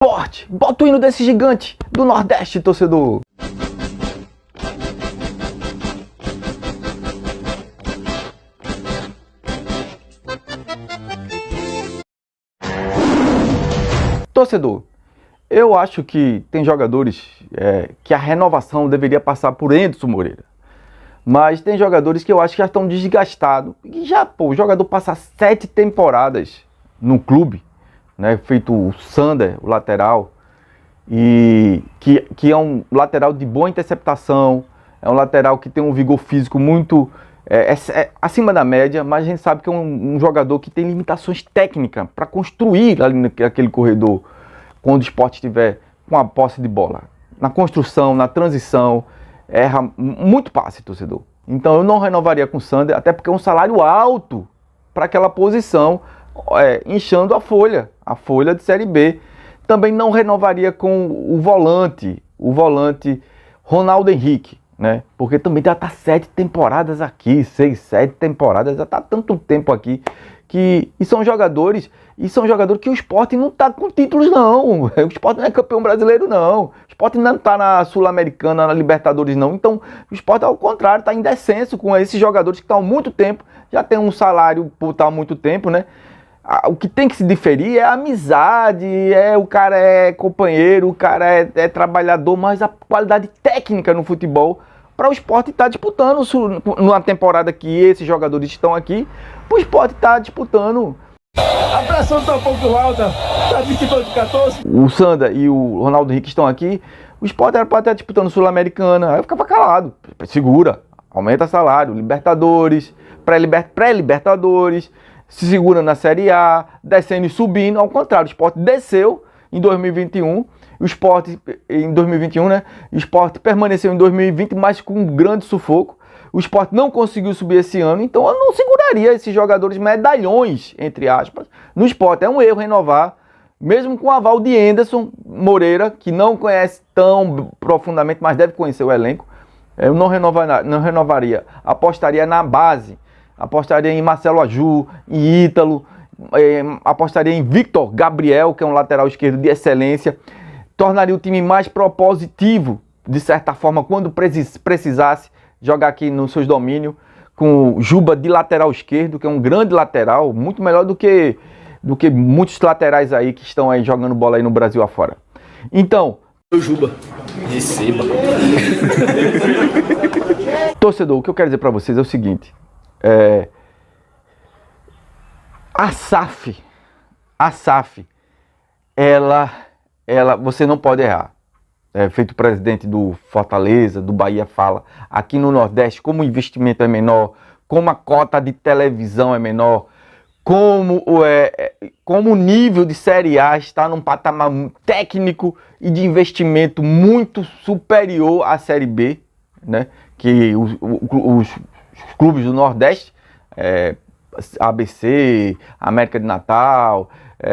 Forte, bota o hino desse gigante do Nordeste, torcedor. Torcedor, eu acho que tem jogadores que a renovação deveria passar por Anderson Moreira. Mas tem jogadores que eu acho que já estão desgastados. E já, o jogador passa 7 temporadas no clube, né, feito o Sander, o lateral, e que é um lateral de boa interceptação, é um lateral que tem um vigor físico muito acima da média, mas a gente sabe que é um jogador que tem limitações técnicas para construir ali naquele corredor, quando o Sport estiver com a posse de bola. Na construção, na transição, erra muito passe, torcedor. Então eu não renovaria com o Sander, até porque é um salário alto para aquela posição, inchando a folha de Série B. Também não renovaria com o volante Ronaldo Henrique, né? Porque também já está 7 temporadas aqui, 6, 7 temporadas, já está tanto tempo aqui. E são jogadores que o Sport não está com títulos, não. O Sport não é campeão brasileiro, não. O Sport não está na Sul-Americana, na Libertadores, não. Então, o Sport, ao contrário, está em descenso com esses jogadores que estão há muito tempo, já tem um salário por estar há muito tempo, né? O que tem que se diferir é a amizade, o cara é companheiro, o cara é trabalhador, mas a qualidade técnica no futebol para o Sport estar disputando numa temporada que esses jogadores estão aqui, o Sport está disputando. A pressão está um pouco alta, está 22-14. O Sander e o Ronaldo Henrique estão aqui, o Sport era para estar disputando Sul-Americana, aí eu ficava calado, segura, aumenta salário, Libertadores, pré-Libertadores, se segura na Série A, descendo e subindo. Ao contrário, o Sport desceu em 2021, o Sport em 2021, né? O Sport permaneceu em 2020, mas com um grande sufoco. O Sport não conseguiu subir esse ano, então eu não seguraria esses jogadores medalhões, entre aspas, no Sport. É um erro renovar, mesmo com o aval de Anderson Moreira, que não conhece tão profundamente, mas deve conhecer o elenco. Eu não renovaria, apostaria na base. Apostaria em Marcelo Aju, em Ítalo, apostaria em Victor Gabriel, que é um lateral esquerdo de excelência. Tornaria o time mais propositivo, de certa forma, quando precisasse jogar aqui nos seus domínios, com Juba de lateral esquerdo, que é um grande lateral, muito melhor do que muitos laterais aí que estão aí jogando bola aí no Brasil afora. Então, O Juba, receba. torcedor, o que eu quero dizer para vocês é o seguinte. A SAF, ela você não pode errar. Feito o presidente do Fortaleza, do Bahia fala, aqui no Nordeste, como o investimento é menor, como a cota de televisão é menor, como o nível de Série A está num patamar técnico e de investimento muito superior à Série B, né? Que os clubes do Nordeste, ABC, América de Natal,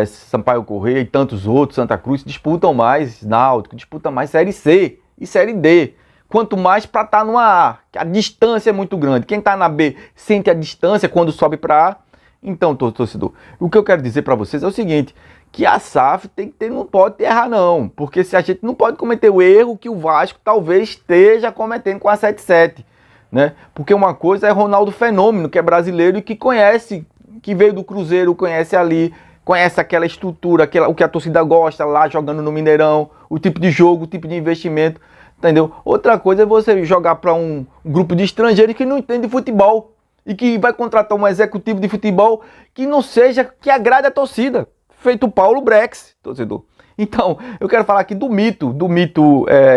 Sampaio Corrêa e tantos outros, Santa Cruz, disputam mais, Náutico, disputa mais Série C e Série D. Quanto mais para estar no A, que a distância é muito grande. Quem está na B sente a distância quando sobe para A. Então, torcedor, o que eu quero dizer para vocês é o seguinte, que a SAF não pode errar não, porque se a gente não pode cometer o erro que o Vasco talvez esteja cometendo com a 77, né? Porque uma coisa é Ronaldo Fenômeno, que é brasileiro e que conhece, que veio do Cruzeiro, conhece ali, conhece aquela estrutura, o que a torcida gosta lá jogando no Mineirão, o tipo de jogo, o tipo de investimento, entendeu? Outra coisa é você jogar para um grupo de estrangeiros que não entende de futebol e que vai contratar um executivo de futebol que não seja, que agrade a torcida, feito o Paulo Brex, torcedor. Então, eu quero falar aqui do mito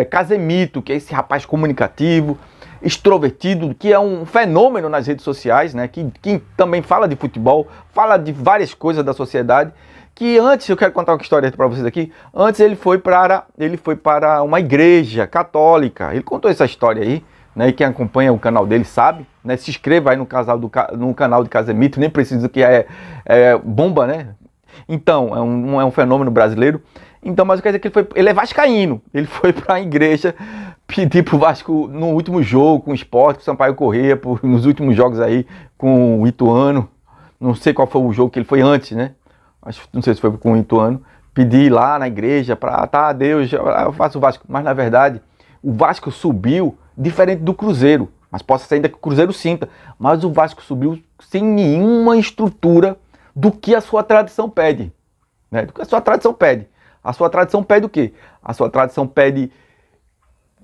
Casemito, que é esse rapaz comunicativo, extrovertido, que é um fenômeno nas redes sociais, né? Que também fala de futebol, fala de várias coisas da sociedade, que antes, eu quero contar uma história para vocês aqui, antes ele foi para uma igreja católica, ele contou essa história aí, né? E quem acompanha o canal dele sabe, né? Se inscreva aí no canal de Casemito, nem precisa que bomba, né? Então, é um fenômeno brasileiro. Então, mas quer dizer que ele é vascaíno, ele foi para a igreja pedir pro Vasco no último jogo com o Sport, com o Sampaio Corrêa, nos últimos jogos aí com o Ituano, não sei qual foi o jogo que ele foi antes, né? Não sei se foi com o Ituano, pedir lá na igreja para, tá, Deus, eu faço o Vasco. Mas na verdade, o Vasco subiu diferente do Cruzeiro. Mas possa ser ainda que o Cruzeiro sinta. Mas o Vasco subiu sem nenhuma estrutura do que a sua tradição pede. Né? Do que a sua tradição pede. A sua tradição pede o quê? A sua tradição pede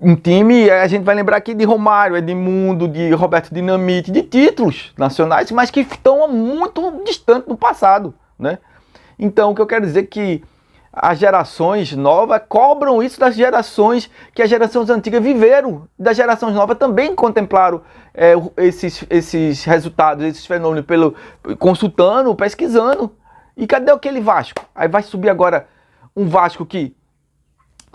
um time, a gente vai lembrar aqui de Romário, Edmundo, de Roberto Dinamite, de títulos nacionais, mas que estão muito distantes do passado, né? Então, o que eu quero dizer é que as gerações novas cobram isso das gerações que as gerações antigas viveram. Das gerações novas também contemplaram esses resultados, esses fenômenos, consultando, pesquisando. E cadê aquele Vasco? Aí vai subir agora um Vasco que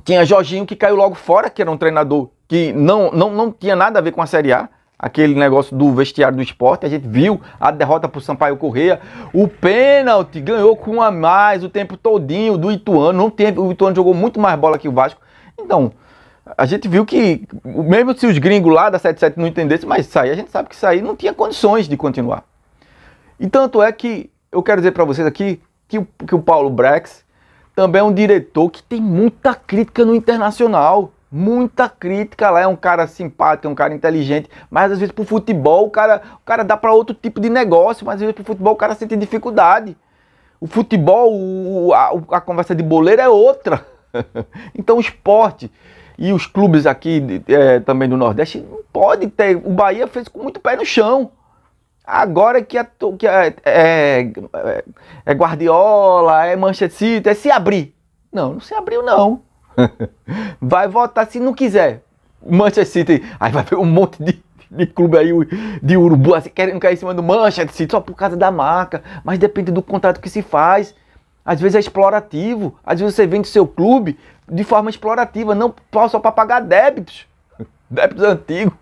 tinha Jorginho, que caiu logo fora, que era um treinador que não tinha nada a ver com a Série A. Aquele negócio do vestiário do Sport, a gente viu a derrota para o Sampaio Corrêa, o pênalti, ganhou com um a mais o tempo todinho do Ituano, o Ituano jogou muito mais bola que o Vasco. Então, a gente viu que, mesmo se os gringos lá da 77 não entendessem, mas isso aí, a gente sabe que isso aí não tinha condições de continuar. E tanto é que, eu quero dizer para vocês aqui, que o Paulo Brex também é um diretor que tem muita crítica no Internacional. Muita crítica lá, é um cara simpático, é um cara inteligente, mas às vezes pro futebol o cara dá para outro tipo de negócio, mas às vezes pro futebol o cara sente dificuldade. O futebol, a conversa de boleiro é outra. Então o esporte e os clubes aqui também do Nordeste não pode ter. O Bahia fez com muito pé no chão. Agora que é Guardiola, é Manchester City, é se abrir. Não se abriu não. Vai votar se não quiser. Manchester City, aí vai ver um monte de clube aí de urubu assim, querendo cair em cima do Manchester City só por causa da marca, mas depende do contrato que se faz. Às vezes é explorativo, às vezes você vende seu clube de forma explorativa, não só para pagar débitos antigos,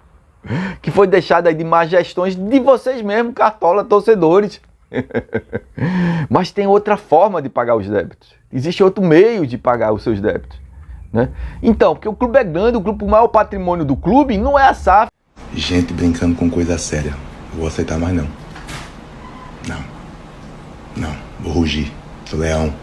que foi deixado aí de más gestões de vocês mesmos, cartola, torcedores. Mas tem outra forma de pagar os débitos, existe outro meio de pagar os seus débitos. Né? Então, porque o clube é grande, o maior patrimônio do clube não é a SAF. Gente brincando com coisa séria. Eu vou aceitar mais não. Não. Vou rugir. Sou leão.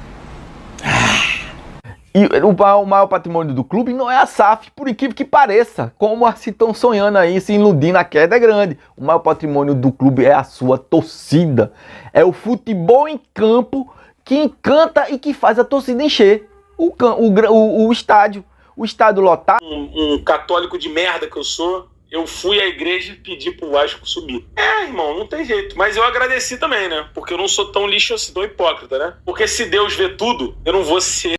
E o maior patrimônio do clube não é a SAF, por incrível que pareça. Como se estão sonhando aí, se iludindo, a queda é grande. O maior patrimônio do clube é a sua torcida. É o futebol em campo que encanta e que faz a torcida encher. O estádio lotado. Um católico de merda que eu sou, eu fui à igreja e pedi pro Vasco subir. Irmão, não tem jeito. Mas eu agradeci também, né? Porque eu não sou tão lixo assim, tão hipócrita, né? Porque se Deus vê tudo, eu não vou ser...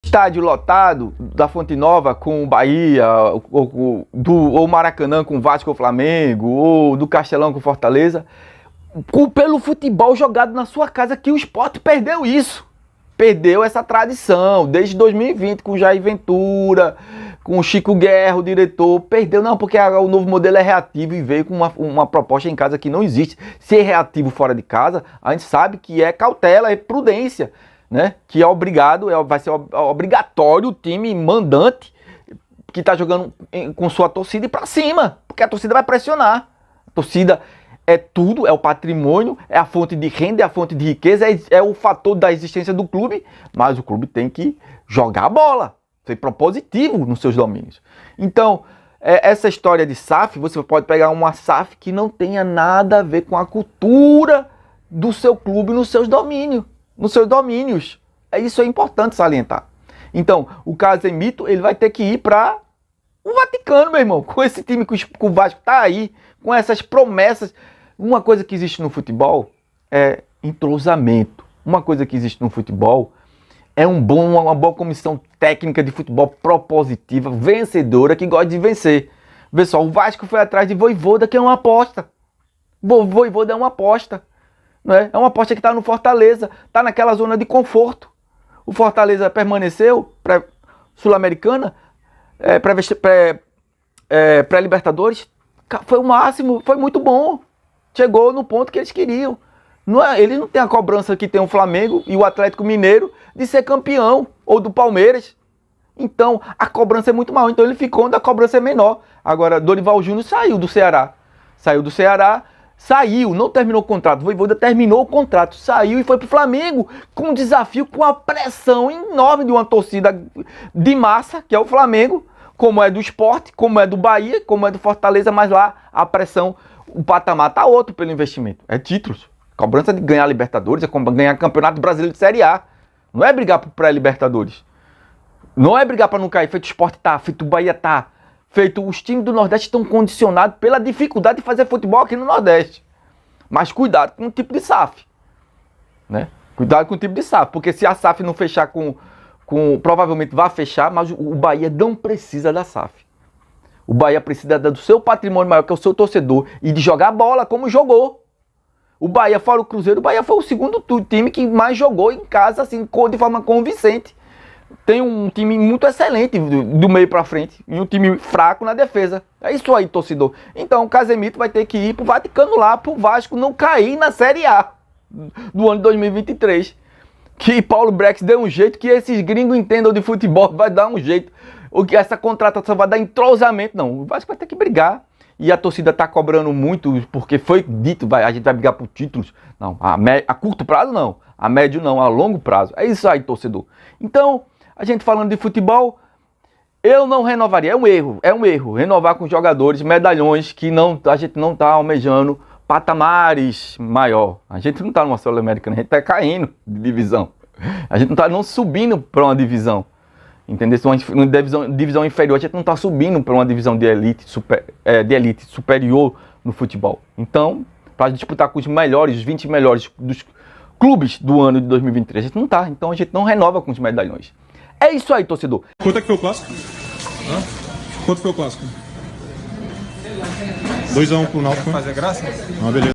Estádio lotado da Fonte Nova com o Bahia, ou Maracanã com o Vasco ou Flamengo, ou do Castelão com Fortaleza, pelo futebol jogado na sua casa, que o Sport perdeu isso. Perdeu essa tradição, desde 2020, com o Jair Ventura, com o Chico Guerra, o diretor. Perdeu, não, porque o novo modelo é reativo e veio com uma proposta em casa que não existe. Ser reativo fora de casa, a gente sabe que é cautela, é prudência, né? Que é obrigado, vai ser obrigatório o time mandante que está jogando com sua torcida ir para cima, porque a torcida vai pressionar. A torcida é tudo, é o patrimônio, é a fonte de renda, é a fonte de riqueza, é o fator da existência do clube, mas o clube tem que jogar a bola, ser propositivo nos seus domínios. Então, essa história de SAF, você pode pegar uma SAF que não tenha nada a ver com a cultura do seu clube nos seus domínios. Isso é importante salientar. Então, o Casemiro, ele vai ter que ir para o Vaticano, meu irmão, com esse time que o Vasco tá aí, com essas promessas. Uma coisa que existe no futebol é entrosamento. Uma coisa que existe no futebol é uma boa comissão técnica de futebol propositiva, vencedora, que gosta de vencer. Pessoal, o Vasco foi atrás de Vojvoda, que é uma aposta. Vojvoda é uma aposta. Né? É uma aposta que está no Fortaleza, está naquela zona de conforto. O Fortaleza permaneceu pré-Sul-Americana, pré-Libertadores. Foi o máximo, foi muito bom. Chegou no ponto que eles queriam. Eles não têm a cobrança que tem o Flamengo e o Atlético Mineiro de ser campeão, ou do Palmeiras. Então, a cobrança é muito maior. Então, ele ficou onde a cobrança é menor. Agora, Dorival Júnior saiu do Ceará. Saiu, não terminou o contrato. O Vojvoda terminou o contrato, saiu e foi pro Flamengo com um desafio, com uma pressão enorme de uma torcida de massa, que é o Flamengo, como é do Sport, como é do Bahia, como é do Fortaleza, mas lá a pressão, o patamar tá outro pelo investimento. É títulos. Cobrança de ganhar Libertadores, é como ganhar Campeonato Brasileiro de Série A. Não é brigar pro pré-Libertadores. Não é brigar para não cair, feito o Sport tá, feito o Bahia tá. Feito, os times do Nordeste estão condicionados pela dificuldade de fazer futebol aqui no Nordeste. Mas cuidado com o tipo de SAF. Né? Cuidado com o tipo de SAF. Porque se a SAF não fechar provavelmente vai fechar, mas o Bahia não precisa da SAF. O Bahia precisa do seu patrimônio maior, que é o seu torcedor, e de jogar bola como jogou. O Bahia, fora o Cruzeiro, o Bahia foi o segundo time que mais jogou em casa, assim, de forma convincente. Tem um time muito excelente do meio pra frente e um time fraco na defesa. É isso aí, torcedor. Então o Casemiro vai ter que ir pro Vaticano lá, pro Vasco não cair na Série A do ano de 2023. Que Paulo Brex deu um jeito, que esses gringos entendam de futebol, vai dar um jeito. O que essa contratação vai dar entrosamento, não. O Vasco vai ter que brigar. E a torcida tá cobrando muito, porque foi dito, a gente vai brigar por títulos. Não, a curto prazo não, a médio não, a longo prazo. É isso aí, torcedor. Então, a gente falando de futebol, eu não renovaria. É um erro renovar com jogadores, medalhões que a gente não está almejando patamares maior. A gente não está numa Sul-Americana, a gente está caindo de divisão. A gente não está subindo para uma divisão. Entendeu? Uma divisão inferior, a gente não está subindo para uma divisão de elite superior no futebol. Então, para disputar com os melhores, os 20 melhores dos clubes do ano de 2023, a gente não está. Então, a gente não renova com os medalhões. É isso aí, torcedor. Quanto é que foi o clássico? Quanto foi o clássico? 2-1 pro Náutico. Fazer graça? Ah, beleza.